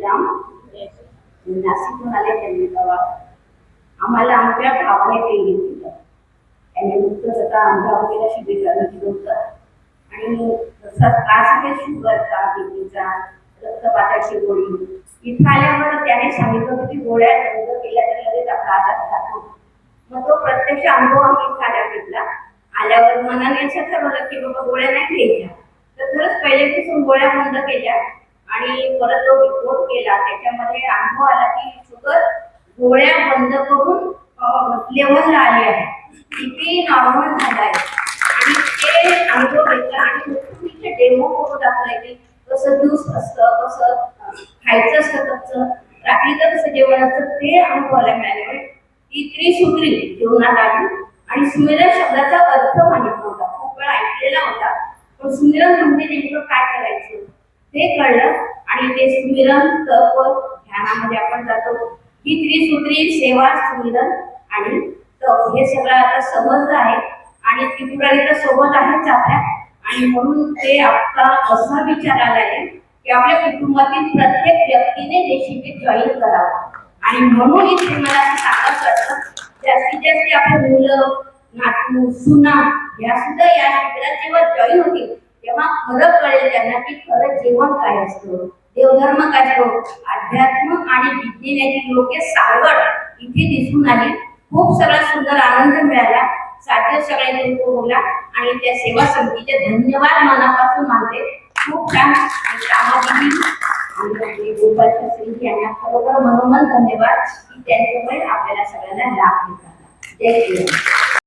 श्रीराम. नाशिकहून आले त्यांनी तेव्हा आम्हाला आमच्या भावाने प्रेरित केलं. त्यांनी नुकतंच आता अमरावतीला शिबिर चालू होतं आणि त्रास आहे शुगरचा, बीपीचा, रक्तपाताची गोळी. इथं आल्यावर त्याने सांगितलं की गोळ्या बंद केल्या तर लगेच आपला आजार जातो. मग तो प्रत्यक्ष अनुभव आम्ही खायला घेतला. आल्यावर मनाने असं ठरवलं की बाबा गोळ्या नाही घ्यायच्या. तर खरंच पहिल्यापासून गोळ्या बंद केल्या आणि परत तो रिपोर्ट केला. त्याच्यामध्ये अनुभव आला की शुगर गोळ्या बंद करून लेवलला आली आहे, बीपी नॉर्मल झाला आहे. आणि ते अनुभव घेतला आणि तुम्ही डेमो करून दाखवलाय की कसं ज्यूस असतं, कसं खायचं असतं, कसं रात्रीचं कसं जेवण असतं, ते अनुभवायला मिळाले. ती त्रिसूत्री जीवनात आली आणि सुमिरन शब्दाचा अर्थ माहित नव्हता, खूप वेळा ऐकलेला होता, पण सुमिरन म्हणजे नेमकं काय करायचं ते कळलं. आणि ते सुमिरन तप ध्यानामध्ये आपण जातो. ही त्रिसूत्री सेवा, सुमिरन आणि तप हे सगळं आता समजलं आहे आणि त्रिपुरारी तर सोबत आहेच आपल्या. आणि म्हणून ते आता असा विचार आला आहे की आपल्या कुटुंबातील प्रत्येक व्यक्तीने हे शिबिर जॉईन करावं. आणि म्हणून इथे मला असं सांगायचं वाटतं, जास्तीत जास्त आपले मुलं, नातू, सुना या सुद्धा या शिबिरात जेव्हा जॉईन होतील तेव्हा खरं कळेल त्यांना की खरं जीवन काय असतं, देवधर्म काय असतो. अध्यात्म आणि विज्ञानाची योग्य सावड इथे दिसून आली. खूप सगळा सुंदर आनंद मिळाला. साध्य सगळे लोक बोला आणि त्या सेवा समितीचे धन्यवाद मनापासून मानते. खूप छान आणि गोपाल शास्त्री यांना खरोखर मनोमन धन्यवाद की त्यांच्यामुळे आपल्याला सगळ्यांना लाभ मिळाला. जय श्रीराम.